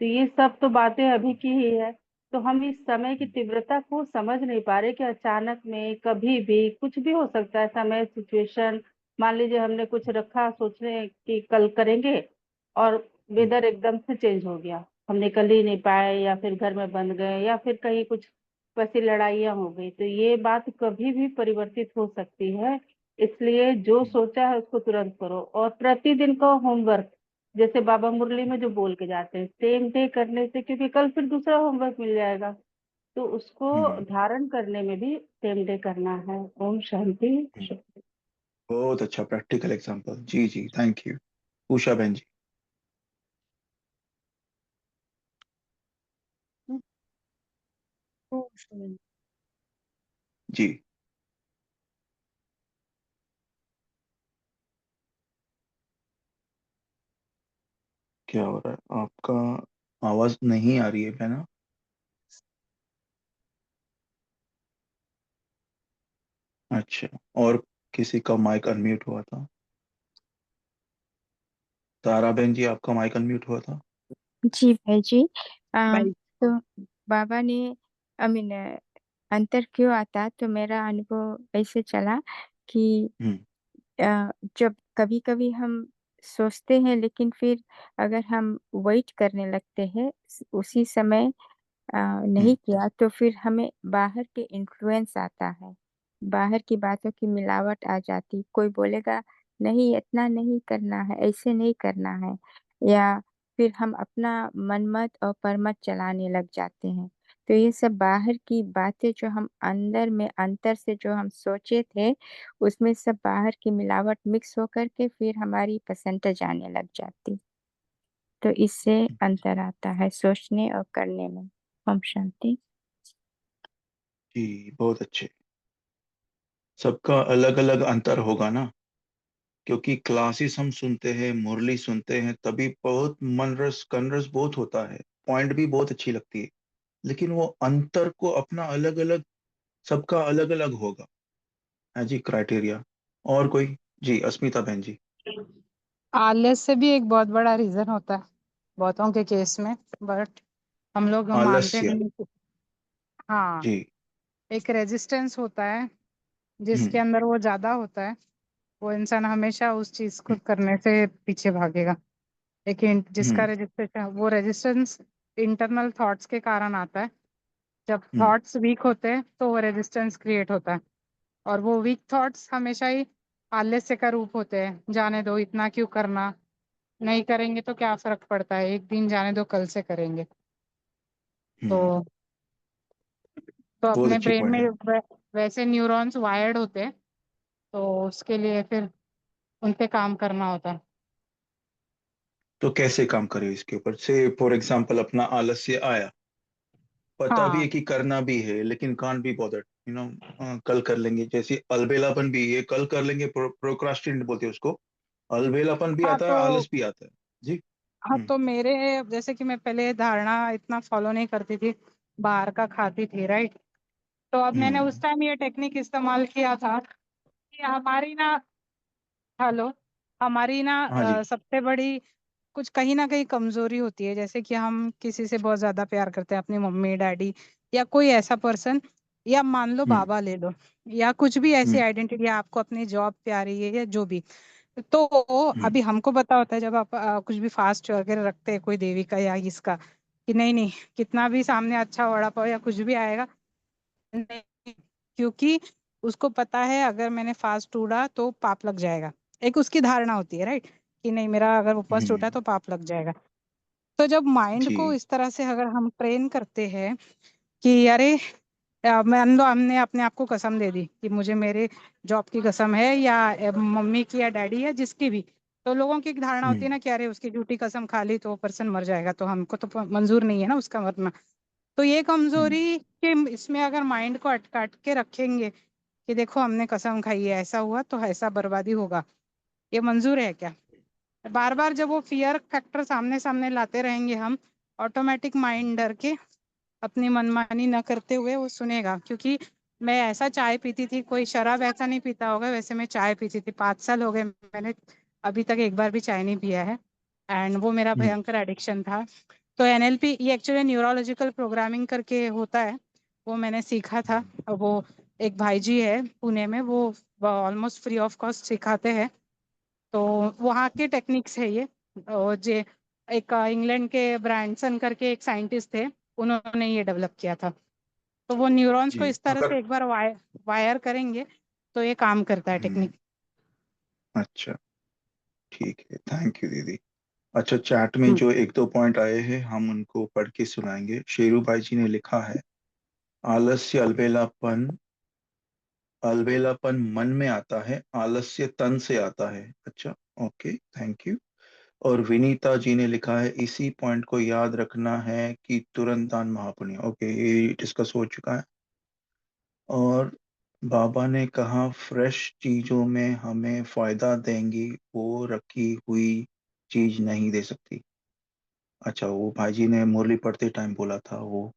तो ये सब तो बातें अभी की ही है। तो हम इस समय की तीव्रता को समझ नहीं पा रहे कि अचानक में कभी भी कुछ भी हो सकता है, समय, सिचुएशन। मान लीजिए हमने कुछ रखा, सोच रहे हैं कि कल करेंगे, और वेदर एकदम से चेंज हो गया, हम निकल ही नहीं पाए, या फिर घर में बंद गए, या फिर कहीं कुछ वैसी लड़ाइयाँ हो गई। तो ये बात कभी भी परिवर्तित हो सकती है। इसलिए जो सोचा है उसको तुरंत करो, और प्रतिदिन का होमवर्क, जैसे बाबा मुरली में जो बोल के जाते हैं, सेम डे करने से, क्योंकि कल फिर दूसरा होमवर्क मिल जाएगा, तो उसको धारण करने में भी सेम डे करना है। ओम शांति। बहुत अच्छा प्रैक्टिकल एग्जांपल। जी जी, थैंक यू। उषा बहन जी। जी। क्या हो रहा है? आपका आवाज नहीं आ रही है बहना। अच्छा, और किसी का माइक अनम्यूट हुआ था? तारा बहन जी, आपका माइक अनम्यूट हुआ था। जी भाई जी। भाई तो बाबा ने मीन अंतर क्यों आता, तो मेरा अनुभव ऐसे चला कि हम्म जब कभी कभी हम सोचते हैं, लेकिन फिर अगर हम वेट करने लगते हैं उसी समय नहीं हम्म किया, तो फिर हमें बाहर के इन्फ्लुएंस आता है, बाहर की बातों की मिलावट आ जाती। कोई बोलेगा नहीं इतना नहीं करना है, ऐसे नहीं करना है, या फिर हम अपना मनमत और परमत चलाने लग जाते हैं। तो ये सब बाहर की बातें जो हम अंदर में अंतर से जो हम सोचे थे, उसमें सब बाहर की मिलावट मिक्स होकर के फिर हमारी परसेंटेज आने लग जाती। तो इससे अंतर आता है सोचने और करने में। ओम शांति। जी, बहुत अच्छे। सबका अलग अलग अंतर होगा ना, क्योंकि क्लासेस हम सुनते हैं, मुरली सुनते हैं, तभी बहुत मन रस कनरस बहुत होता है, पॉइंट भी बहुत अच्छी लगती है, लेकिन वो अंतर को अपना अलग अलग, सबका अलग अलग होगा है जी, क्राइटेरिया। और कोई? जी, अस्मिता बहन जी। आलस से भी एक बहुत बड़ा रीजन होता है बहुतों के केस में, बट हम लोग मानते आलस्य। नहीं। हाँ, जी। एक रेजिस्टेंस होता है जिसके हम्म अंदर वो ज्यादा होता है, वो इंसान हमेशा उस चीज को हम्म करने से पीछे भागेगा। लेकिन जिसका हम्म रेजिस्टेंस, वो रेजिस्टेंस इंटरनल थॉट्स के कारण आता है। जब हम्म थॉट्स वीक होते हैं तो वो रेजिस्टेंस क्रिएट होता है, और वो वीक थॉट्स हमेशा ही आलस्य का रूप होते हैं। जाने दो, इतना क्यों करना, नहीं करेंगे तो क्या फर्क पड़ता है, एक दिन जाने दो, कल से करेंगे। हम्म। तो तो बहुत अपने अच्छी ब्रेन पॉइंट में है। वैसे न्यूरॉन्स वायर्ड होते हैं, तो उसके लिए फिर उन पे काम करना होता है। तो कैसे काम करें इसके ऊपर से? फॉर एग्जाम्पल, अपना आलस्य आया, पता भी है हाँ कि करना भी है, लेकिन कांट बी बॉदर्ड, कल कर लेंगे, जैसे अलबेलापन भी, ये कल कर लेंगे, प्रोक्रास्टिनेट बोलते हैं उसको। अलबेलापन भी हाँ आता है, तो आलस भी आता है। जी। हाँ हम्म तो मेरे, जैसे कि मैं पहले धारणा इतना फॉलो नहीं करती थी, बाहर का खाती थी, राइट। तो अब मैंने उस हम्म। टाइम ये टेक्निक इस्तेमाल किया था कि हमारी ना, हेलो, हमारी ना हाँ जी। सबसे बड़ी कुछ कहीं ना कहीं कमजोरी होती है। जैसे कि हम किसी से बहुत ज्यादा प्यार करते हैं, अपनी मम्मी डैडी या कोई ऐसा पर्सन, या मान लो हम्म बाबा ले लो, या कुछ भी ऐसी हम्म आइडेंटिटी, आपको अपनी जॉब प्यारी है या जो भी। तो हम्म अभी हमको पता होता है जब आप कुछ भी फास्ट वगैरह रखते हैं कोई देवी का या इसका, कि नहीं नहीं, कितना भी सामने अच्छा वड़ा पाव या कुछ भी आएगा, नहीं, क्योंकि उसको पता है अगर मैंने फास्ट टूटा तो पाप लग जाएगा। एक उसकी धारणा होती है, राइट, कि नहीं, मेरा अगर उपवास टूटा हम्म। तो पाप लग जाएगा। तो जब माइंड को जी। इस तरह से अगर हम ट्रेन करते हैं कि अरे, मान लो हमने अपने आप को कसम दे दी कि मुझे मेरे जॉब की कसम है, या मम्मी की या डैडी या जिसकी भी, तो लोगों की एक धारणा होती है हम्म ना कि अरे उसकी झूठी कसम खा ली तो वो पर्सन मर जाएगा, तो हमको तो मंजूर नहीं है ना उसका मरना। तो ये हम्म कमजोरी के इसमें अगर माइंड को अटका के रखेंगे कि देखो हमने कसम खाई है, ऐसा हुआ तो ऐसा बर्बादी होगा, ये मंजूर है क्या? बार बार जब वो फियर फैक्टर सामने सामने लाते रहेंगे हम, ऑटोमेटिक माइंड डर के अपनी मनमानी न करते हुए वो सुनेगा, क्योंकि मैं ऐसा चाय पीती थी, कोई शराब ऐसा नहीं पीता होगा, वैसे मैं चाय पीती थी। 5 साल हो गए मैंने अभी तक एक बार भी चाय नहीं पिया है, एंड वो मेरा भयंकर एडिक्शन था। तो एनएलपी ये एक्चुअली न्यूरोलॉजिकल प्रोग्रामिंग करके होता है, वो मैंने सीखा था। वो एक भाई जी है पुणे में, वो ऑलमोस्ट फ्री ऑफ कॉस्ट सिखाते हैं। तो वहाँ के टेक्निक्स है ये। और जे एक इंग्लैंड के ब्रांडसन करके एक साइंटिस्ट थे, उन्होंने ये डेवलप किया था। तो वो न्यूरॉन्स को जी इस तरह अगर से एक बार वायर करेंगे तो ये काम करता है टेक्निक। अच्छा ठीक है, थैंक यू दीदी। अच्छा, चैट में जो एक दो पॉइंट आए हैं हम उनको पढ़ के सुनाएंगे। शेरू भाई जी ने लिखा है, आलस्य अलबेलापन मन में आता है, आलस्य तन से आता है। अच्छा, ओके, थैंक यू। और विनीता जी ने लिखा है, इसी पॉइंट को याद रखना है कि तुरंत दान महापुण्य। ओके, ये डिस्कस हो चुका है। और बाबा ने कहा फ्रेश चीजों में हमें फायदा देंगी, वो रखी हुई चीज नहीं दे सकती। अच्छा, वो भाई जी ने मुरली पढ़ते टाइम बोला था, वो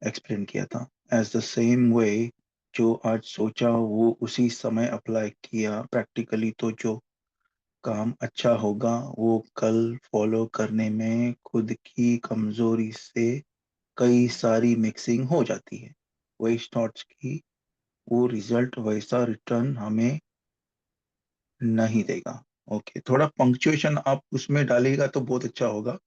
एक्सप्लेन किया था। एज द सेम वे, जो आज सोचा वो उसी समय अप्लाई किया प्रैक्टिकली, तो जो काम अच्छा होगा वो कल फॉलो करने में खुद की कमजोरी से कई सारी मिक्सिंग हो जाती है। वही थॉट्स की वो रिजल्ट वैसा रिटर्न हमें नहीं देगा। ओके, थोड़ा पंक्चुएशन आप उसमें डालिएगा तो बहुत अच्छा होगा।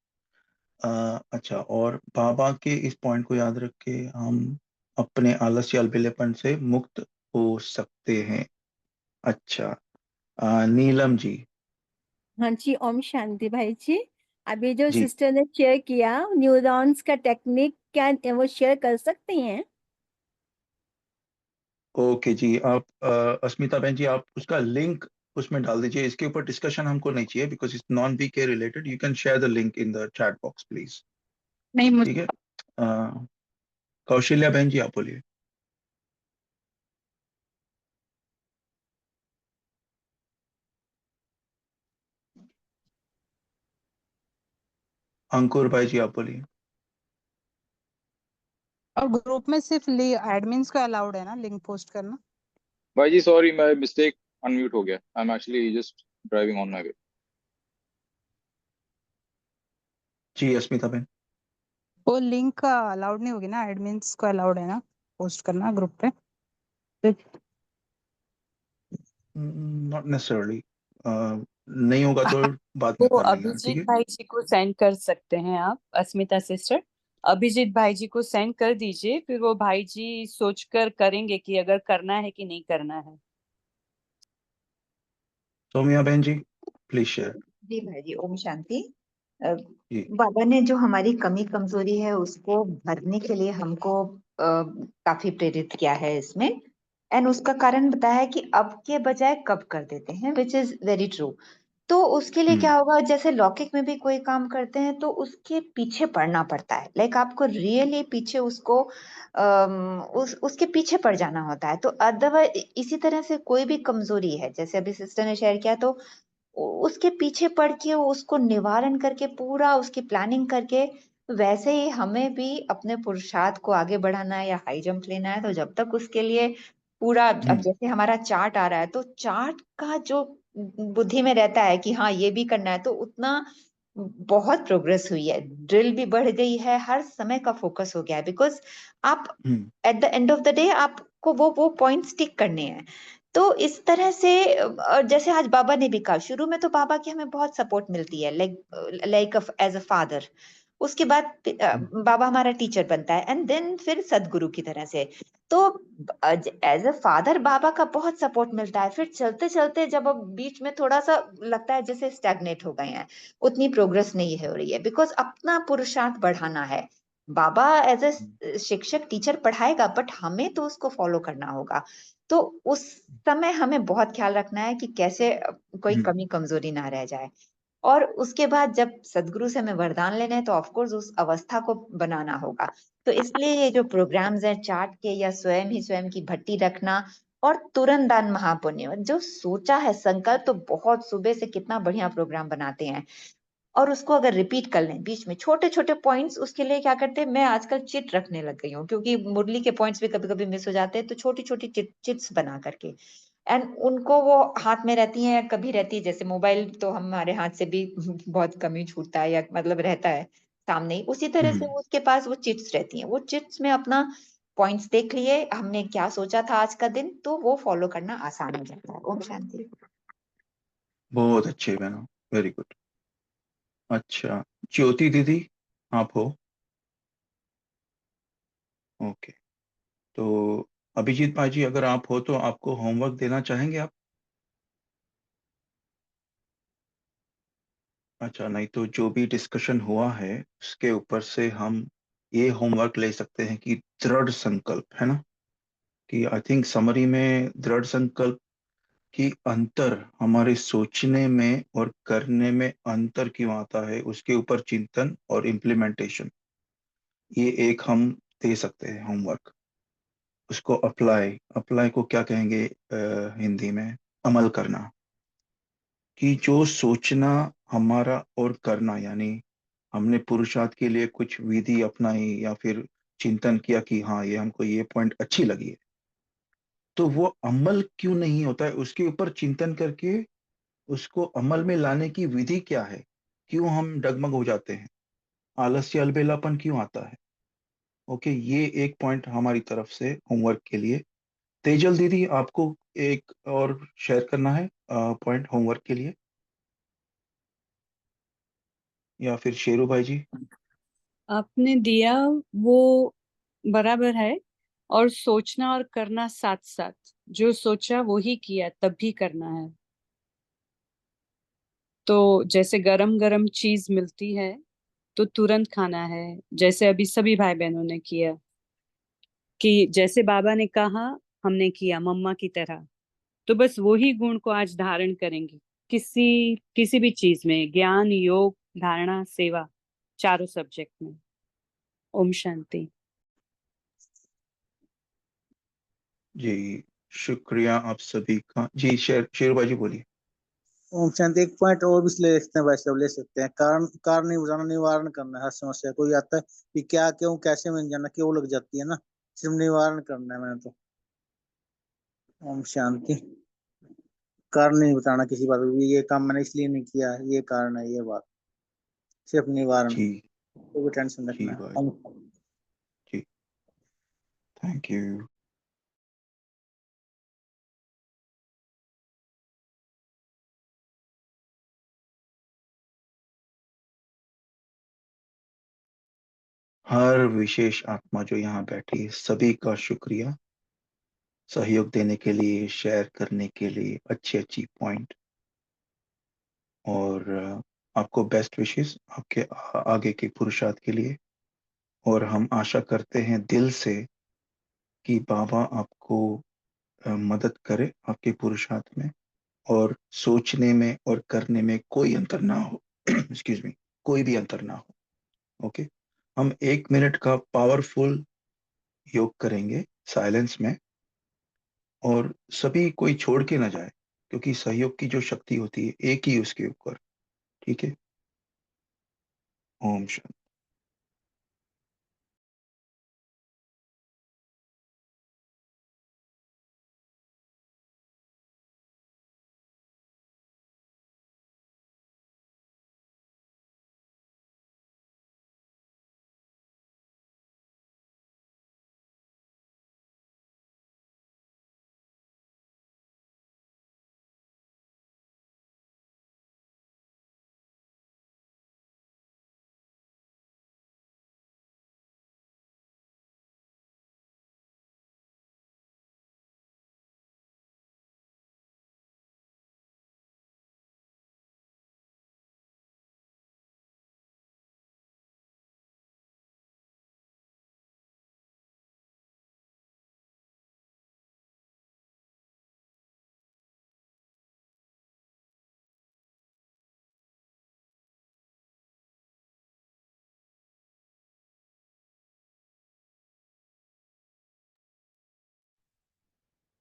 अच्छा, और बाबा के इस पॉइंट को याद रख के हम अपने आलस्य अलबेलेपन से मुक्त हो सकते हैं। अच्छा, नीलम जी। हाँ जी, ओम शांति भाई जी। अभी जो जी सिस्टर ने शेयर किया न्यूरॉन्स का टेक्निक, क्या वो शेयर कर सकती हैं? ओके जी, आप अस्मिता बहन जी, आप उसका लिंक उसमें डाल दीजिए। इसके ऊपर डिस्कशन हमको नहीं चाहिए, because it's non VK related. You can share the link in the chat box please. नहीं ठीक है। कौशल्या बहन जी, आप बोलिए। अंकुर भाई जी, आप बोलिए। और ग्रुप में सिर्फ एडमिन्स को अलाउड है ना लिंक पोस्ट करना? भाई जी सॉरी, मैं मिस्टेक अनम्यूट हो गया। I am actually just driving on my way. जी अस्मिता बहन। वो लिंक अलाउड नहीं होगी ना, एडमिन्स को अलाउड है ना पोस्ट करना ग्रुप पे? नॉट नेसेसरली, नहीं होगा तो बाद में वो कर लेंगे, ठीक अभिजीत है। भाई जी को सेंड कर सकते हैं आप, अस्मिता सिस्टर। अभिजीत भाई जी को सेंड कर दीजिए, फिर वो भाई जी सोचकर करेंगे कि अगर करना है कि नहीं करना है। सौम्या बहन जी, प्लीज शेयर। जी भाई जी, ओम शांति। जी बाबा ने जो हमारी कमी कमजोरी है उसको भरने के लिए हमको काफी प्रेरित किया है इसमें। एंड उसका कारण बताया है कि अब के बजाय कब कर देते हैं, विच इज वेरी ट्रू। तो उसके लिए क्या होगा, जैसे लौकिक में भी कोई काम करते हैं तो उसके पीछे पड़ना पड़ता है। लाइक आपको रियली पीछे उसको उसके पीछे पड़ जाना होता है। तो अदरवाइज इसी तरह से कोई भी कमजोरी है, जैसे अभी सिस्टर ने शेयर किया, तो उसके पीछे पड़ के उसको निवारण करके पूरा उसकी प्लानिंग करके, वैसे ही हमें भी अपने पुरुषार्थ को आगे बढ़ाना है या हाई जंप लेना है। तो जब तक उसके लिए पूरा, अब जैसे हमारा चार्ट आ रहा है तो चार्ट का जो बुद्धि में रहता है कि हाँ ये भी करना है, तो उतना बहुत प्रोग्रेस हुई है, ड्रिल भी बढ़ गई है, हर समय का फोकस हो गया है। बिकॉज आप at the end of the day आपको वो पॉइंट स्टिक करने हैं। तो इस तरह से जैसे आज बाबा ने भी कहा, शुरू में तो बाबा की हमें बहुत सपोर्ट मिलती है, लाइक एज अ फादर। उसके बाद बाबा हमारा टीचर बनता है, एंड देन फिर सदगुरु की तरह से। तो एज अ फादर बाबा का बहुत सपोर्ट मिलता है। फिर चलते चलते जब अब बीच में थोड़ा सा लगता है जैसे स्टैग्नेट हो गए हैं, उतनी प्रोग्रेस नहीं हो रही है, बिकॉज अपना पुरुषार्थ बढ़ाना है। बाबा एज अ शिक्षक टीचर पढ़ाएगा, बट हमें तो उसको फॉलो करना होगा। तो उस समय हमें बहुत ख्याल रखना है कि कैसे कोई कमी कमजोरी ना रह जाए। और उसके बाद जब सदगुरु से हमें वरदान लेने हैं तो ऑफकोर्स उस अवस्था को बनाना होगा। तो इसलिए ये जो प्रोग्राम्स हैं चार्ट के, या स्वयं ही स्वयं की भट्टी रखना, और तुरंत दान महापुण्य, जो सोचा है संकल्प, तो बहुत सुबह से कितना बढ़िया प्रोग्राम बनाते हैं। और उसको अगर रिपीट कर लें बीच में छोटे छोटे पॉइंट्स, उसके लिए क्या करते हैं, मैं आजकल चिट रखने लग गई हूँ क्योंकि मुरली के पॉइंट्स भी कभी कभी मिस हो जाते हैं, तो छोटी छोटी चिट्स बना करके एंड उनको वो हाथ में रहती हैं या कभी रहती है, जैसे मोबाइल तो हमारे हाथ से भी बहुत कम ही छूटता है या मतलब रहता है सामने ही, उसी तरह से वो उसके पास वो चिट्स रहती हैं, वो चिट्स में अपना पॉइंट्स देख लिए, हमने क्या सोचा था आज का दिन, तो वो फॉलो करना आसान हो जाता है। ओम शांति। बहुत अच्छे बहनों, वेरी गुड। अच्छा, ज्योति दीदी आप हो? ओके, तो अभिजीत भाई जी अगर आप हो तो आपको होमवर्क देना चाहेंगे आप? अच्छा, नहीं तो जो भी डिस्कशन हुआ है उसके ऊपर से हम ये होमवर्क ले सकते हैं कि दृढ़ संकल्प है ना, कि आई थिंक समरी में दृढ़ संकल्प की अंतर हमारे सोचने में और करने में अंतर क्यों आता है, उसके ऊपर चिंतन और इम्प्लीमेंटेशन, ये एक हम दे सकते हैं होमवर्क। उसको अप्लाई, अप्लाई को क्या कहेंगे हिंदी में? अमल करना। कि जो सोचना हमारा और करना, यानी हमने पुरुषार्थ के लिए कुछ विधि अपनाई या फिर चिंतन किया कि हाँ ये हमको ये पॉइंट अच्छी लगी है, तो वो अमल क्यों नहीं होता है, उसके ऊपर चिंतन करके उसको अमल में लाने की विधि क्या है, क्यों हम डगमग हो जाते हैं, आलस्य अलबेलापन क्यों आता है। ओके, ये एक पॉइंट हमारी तरफ से होमवर्क के लिए। तेजल दीदी आपको एक और शेयर करना है पॉइंट होमवर्क के लिए, या फिर शेरू भाई जी? आपने दिया वो बराबर है, और सोचना और करना साथ साथ, जो सोचा वो ही किया तब भी करना है। तो जैसे गरम गरम चीज मिलती है तो तुरंत खाना है, जैसे अभी सभी भाई बहनों ने किया, कि जैसे बाबा ने कहा हमने किया मम्मा की तरह, तो बस वही गुण को आज धारण करेंगे, किसी किसी भी चीज में, ज्ञान, योग, धारणा, सेवा, चारों सब्जेक्ट में। ओम शांति। जी शुक्रिया आप सभी का। जी शेरू भाई जी बोलिए। ओम शांति। एक पॉइंट और भी ले सकते हैं, वैसे ले सकते हैं, कारण कारण नहीं बताना, निवारण करना है हर समस्या। कोई आता है कि क्या क्यों कैसे में जाना, क्यों लग जाती है ना, सिर्फ निवारण करना है मैंने तो। ओम शांति। कारण नहीं बताना किसी बात को, ये काम मैंने इसलिए नहीं किया, ये कारण है, ये बात, सिर्फ निवारण, जी कोई टेंशन जी रखना है। भाई जी, थैंक यू। हर विशेष आत्मा जो यहाँ बैठी है सभी का शुक्रिया, सहयोग देने के लिए, शेयर करने के लिए अच्छी अच्छी पॉइंट, और आपको बेस्ट विशेस आपके आगे के पुरुषार्थ के लिए। और हम आशा करते हैं दिल से कि बाबा आपको मदद करे आपके पुरुषार्थ में, और सोचने में और करने में कोई अंतर ना हो एक्सक्यूज मी, कोई भी अंतर ना हो। ओके, हम 1 मिनट का पावरफुल योग करेंगे साइलेंस में, और सभी कोई छोड़ के ना जाए, क्योंकि सहयोग की जो शक्ति होती है एक ही उसके ऊपर। ठीक है, ओम शांति।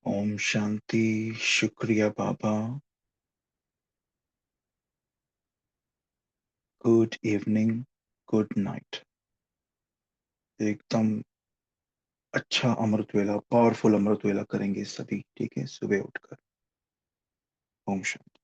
ओम शांति, शुक्रिया Baba. Good evening, good night. एकदम अच्छा अमृत वेला, पावरफुल अमृत वेला करेंगे सभी, ठीक है, सुबह उठकर। ओम शांति।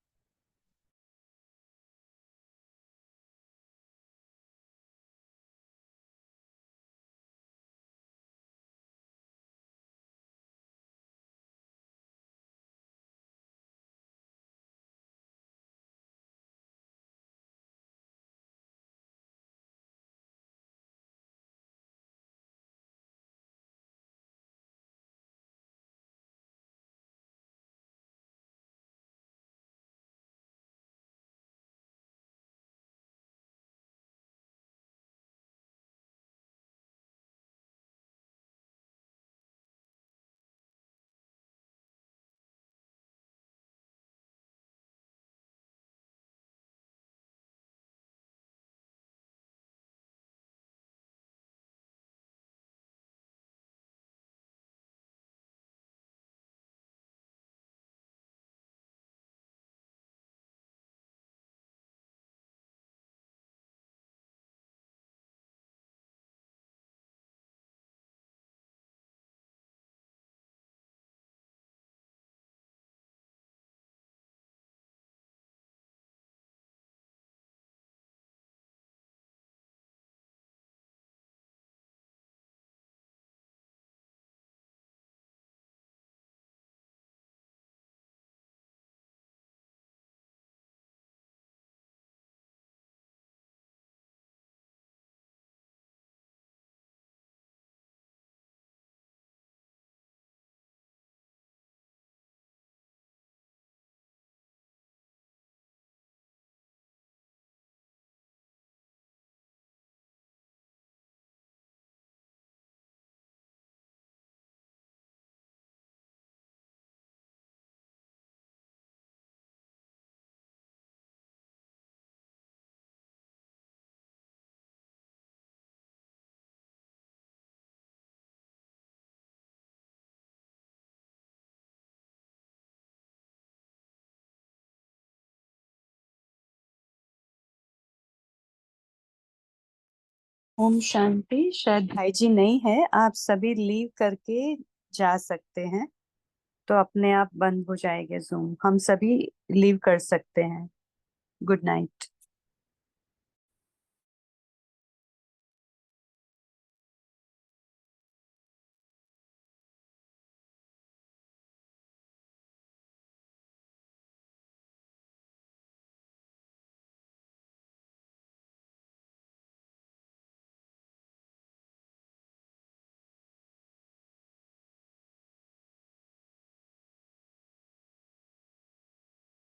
ओम शांति। शायद भाई जी नहीं है, आप सभी लीव करके जा सकते हैं, तो अपने आप बंद हो जाएगा जूम। हम सभी लीव कर सकते हैं। Good night.